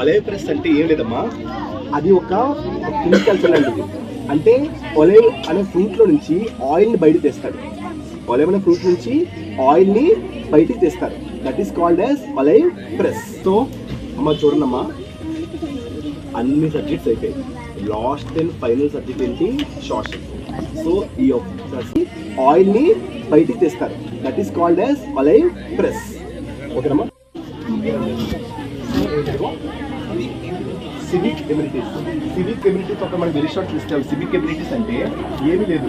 ఒలైవ్ press అంటే ఏం లేదమ్మా, అది ఒక కెమికల్చర్ లాంటిది. అంటే ఒలైవ్ అనే ఫ్రూట్ లో నుంచి ఆయిల్ ని బయటకు తెస్తాడు. ఒలైవ్ అనే ఫ్రూట్ నుంచి ఆయిల్ ని బయటికి తెస్తారు. That is called as olive press. So అమ్మ చూడండమ్మా, అన్ని సబ్జెక్ట్స్ అయిపోయాయి. లాస్ట్ అండ్ ఫైనల్ సబ్జెక్ట్ ఏంటి? సోషల్. సో ఈ ఆయిల్ ని బయటికి తెస్తారు. That is called as olive press. ఓకేనమ్మా. Civic abilities. సివిక్ ఎబిలిటీస్ ఒక మనం వెరీ షార్ట్ చూస్తాం. సివిక్ ఎబిలిటీస్ అంటే ఏమీ లేదు.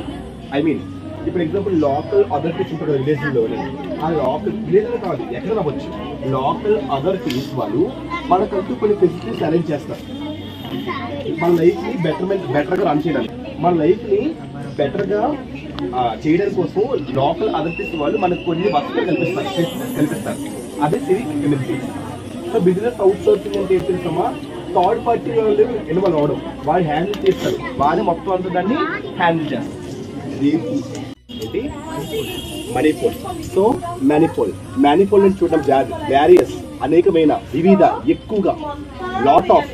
ఐ మీన్ ఇప్పుడు ఎగ్జాంపుల్ లోకల్ అథారిటీస్ ఉంటారు విలేజ్లోనే. ఆ లోకల్ విలేజ్లో కాదు, ఎక్కడ అవ్వచ్చు, లోకల్ అథారిటీస్ వాళ్ళు మనకంటూ కొన్ని ఫెసిలిటీస్ అరేంజ్ చేస్తారు. మన లైఫ్ని బెటర్గా రన్ చేయడానికి, మన లైఫ్ని బెటర్గా చేయడం కోసం లోకల్ అథారిటీస్ వాళ్ళు మనకు కొన్ని వసతులు కల్పిస్తారు. అదే civic abilities. So business out sourcing అంటే ఏం తెలుసమ్మా, థర్డ్ పార్టీ వాళ్ళు ఇన్వాల్వ్ అవడం, వాళ్ళు హ్యాండిల్ చేస్తారు, వాళ్ళే మొత్తం అంతా దాన్ని హ్యాండిల్ చేస్తారు. ఏంటి? మనీఫోల్డ్. సో మేనిఫోల్డ్ అని చూడడం వ్యారియస్, అనేకమైన, వివిధ, ఎక్కువగా, లాట్ ఆఫ్,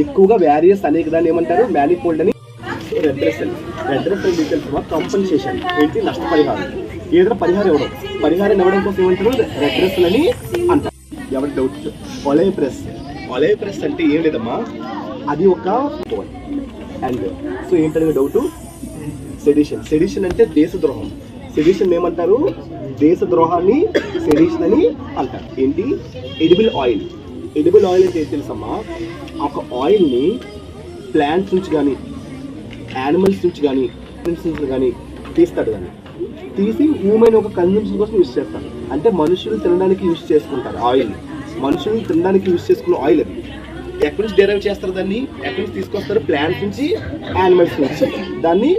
ఎక్కువగా, వ్యారియస్, అనేక దాన్ని ఏమంటారు? మేనిఫోల్డ్ అని. రెడ్రెసల్ తెలుసా? కాంపెన్సేషన్. ఏంటి? నష్టపరిహారం. ఏదైనా పరిహారం ఇవ్వడం కోసం ఏమంటారు? రెడ్రెసల్ అని అంటారు. ఎవరి డౌట్? ఒలైవ్ ప్రెస్ అంటే ఏం లేదమ్మా, అది ఒక అండ్. సో ఏంటనే డౌట్? సెడిషన్ అంటే దేశద్రోహం. సెడిషన్ ఏమంటారు? దేశద్రోహాన్ని సెడిషన్ అని అంటారు. ఏంటి? ఎడిబుల్ ఆయిల్ అంటే ఏం తెలుసమ్మా, ఒక ఆయిల్ని ప్లాంట్స్ నుంచి కానీ, యానిమల్స్ నుంచి కానీ తీస్తాడు. దాన్ని తీసి హ్యూమన్ ఒక కన్జంప్షన్ కోసం యూజ్ చేస్తారు. అంటే మనుషులు తినడానికి యూజ్ చేసుకుంటారు ఆయిల్. మనుషులు తినడానికి యూజ్ చేసుకున్న ఆయిల్ అది. ఎక్కడి నుంచి డెరైవ్ చేస్తారు? దాన్ని ఎక్కడి నుంచి తీసుకొస్తారు? ప్లాంట్స్ నుంచి, యానిమల్స్ నుంచి దాన్ని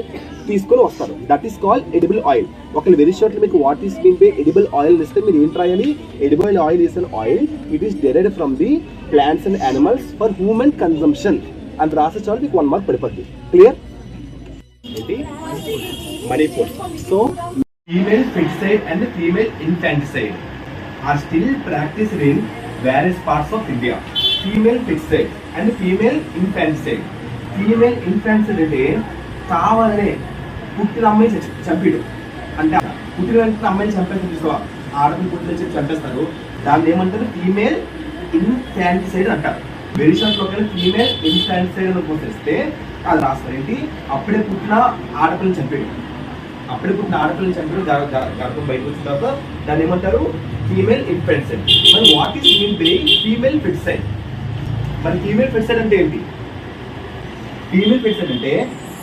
తీసుకొని వస్తారు. That is called edible oil. ఒకవేళ వెరీ షార్ట్ మీకు what is mean by edible oil ఇస్తే మీరు ఏం రాయాలి? Edible oil is an oil, it is derived from the plants and animals for human consumption అని రాసే చాలు, మీకు 1 మార్క్ పడిపోద్ది. క్లియర్? ఏంటి? Manifold. So female feticide and female infanticide are still practiced in various parts of India. Female fixed and female infanticide. Female infanticide అంటే కావాలనే పుట్టిన అమ్మాయిని చంపేయడం. అంటే పుట్టిన అమ్మాయిని చంపేస్తారు చూసుకో, ఆడపిల్ల పుట్టిన చంపేస్తారు. దాన్ని ఏమంటారు? ఫీమేల్ ఇన్ఫాంటిసైడ్ అంటారు. వెరీ షార్ట్ లో ఫీమేల్ ఇన్ఫాంటిసైడ్ అని పోసేస్తే అది రాస్తారు. ఏంటి? అప్పుడే పుట్టిన ఆడపిల్లని చంపేయడం. గర్భం బయటకు వచ్చిన తర్వాత దాన్ని ఏమంటారు? Female infanticide. మరి what is mean by female feticide? మరి ఫీమేల్ ఫిట్సైడ్ అంటే ఏంటి? ఫీమేల్ ఫిట్సైడ్ అంటే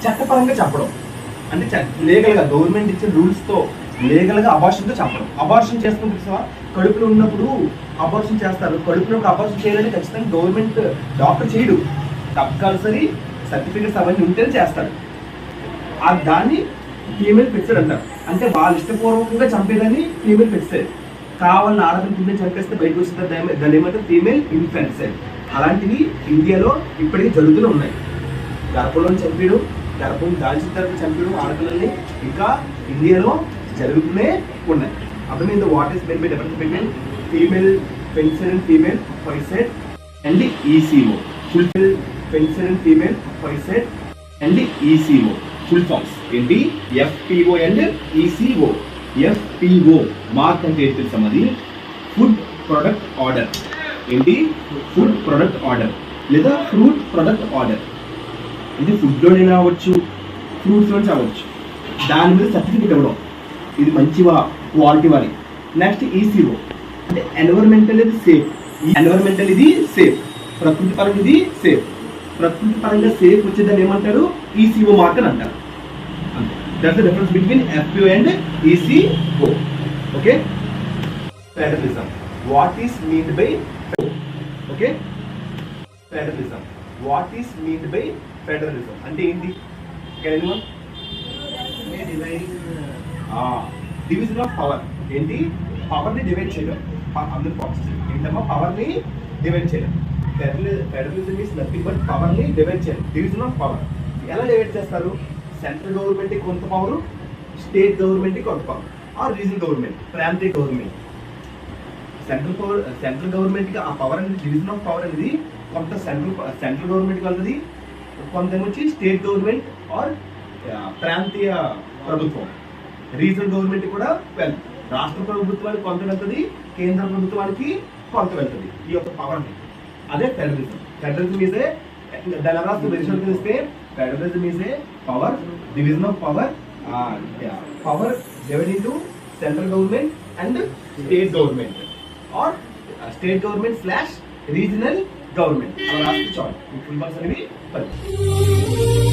చట్టపరంగా చంపడం. అంటే లీగల్గా గవర్నమెంట్ ఇచ్చిన రూల్స్తో లీగల్గా అబార్షన్తో చంపడం. అబార్షన్ చేస్తున్న చూసావా, కడుపులో ఉన్నప్పుడు అబార్షన్ చేస్తారు. కడుపునప్పుడు అబార్షన్ చేయాలంటే ఖచ్చితంగా గవర్నమెంట్ డాక్టర్ చేయడు, తప్పనిసరి సర్టిఫికేట్స్ అవన్నీ ఉంటేనే చేస్తాడు. దాన్ని ఫీమేల్ ఫిక్సెడ్ అంటారు. అంటే వాళ్ళు ఇష్టపూర్వకంగా చంపేదాన్ని ఫీమేల్ ఫిక్సెడ్. కావాలని ఆడపిల్ల చంపేస్తే బయటకు వచ్చిన దాన్ని ఏమంటారు? Female infanticide. అలాంటివి ఇండియాలో ఇప్పటికీ జరుగుతూనే ఉన్నాయి. గర్భంలో చంపేయడం, గర్భం దాల్చిన తర్వాత చంపేయడం ఆడపిల్లల్ని ఇంకా ఇండియాలో జరుగుతూనే ఉన్నాయి. అర్థమైంది? What is main by difference between female fixed and female fixed and ECO. Full fixed and female fixed and ECO full forms ఏంటి? FPO and ECO. FPO mark అంటే ఏంటి తెలుసా? అది ఫుడ్ ప్రొడక్ట్ ఆర్డర్. ఏంటి? ఫుడ్ ప్రొడక్ట్ ఆర్డర్ లేదా fruit product order. ఇది ఫుడ్లోనే అవ్వచ్చు, ఫ్రూట్స్లోనే అవ్వచ్చు. దాని మీద సర్టిఫికేట్ ఇవ్వడం, ఇది మంచివా, క్వాలిటీ వారి. నెక్స్ట్ ఈసీఓ అంటే ఎన్విరాన్మెంటల్ ఇది సేఫ్. ఎన్విరాన్మెంటల్ ఇది సేఫ్, ప్రకృతి పరంగా ఇది సేఫ్. ప్రకృతి పరంగా సేఫ్ వచ్చేదాన్ని ఏమంటారు? ఈసీఓ మార్క్ అని అంటారు. That's the difference between FPO and ECO. Okay? Federalism. What is meant by okay? Federalism. What is meant by federalism? అంటే ఏంటి? Can anyone? Division of power. ఏంటి? పవర్ ని డివైడ్ చేయడం. అందరూ పాజిటివ్. ఏంటమ్మా? పవర్ ని డివైడ్ చేయడం. Federalism is nothing but power ని డివైడ్ చేయడం. Division of power. ఎలా డివైడ్ చేస్తారు? సెంట్రల్ గవర్నమెంట్ కొంత పవర్, స్టేట్ గవర్నమెంట్ కొంత పవర్, ఆర్ రీజనల్ గవర్నమెంట్, ప్రాంతీయ గవర్నమెంట్. సెంట్రల్ గవర్నమెంట్ కి ఆ పవర్ అనేది డివిజన్ ఆఫ్ పవర్ అనేది కొంత సెంట్రల్ గవర్నమెంట్ కి వెళ్తుంది, కొంత వచ్చి స్టేట్ గవర్నమెంట్ ఆర్ ప్రాంతీయ ప్రభుత్వం రీజనల్ గవర్నమెంట్ కూడా వెళ్తుంది. రాష్ట్ర ప్రభుత్వానికి కొంత వెళ్తుంది, కేంద్ర ప్రభుత్వానికి కొంత వెళ్తుంది ఈ యొక్క పవర్. అదే ఫెడరలిజం. ఫెడరలిజం ఈజ్ దాని రాష్ట్ర వెరిషన్ తెలిస్తే federalism is a power division of power divided into central government and state government or state government / regional government. అలా రాస్తే చాలు. ఈ ఫుల్ మార్క్స్ అనేవి 10.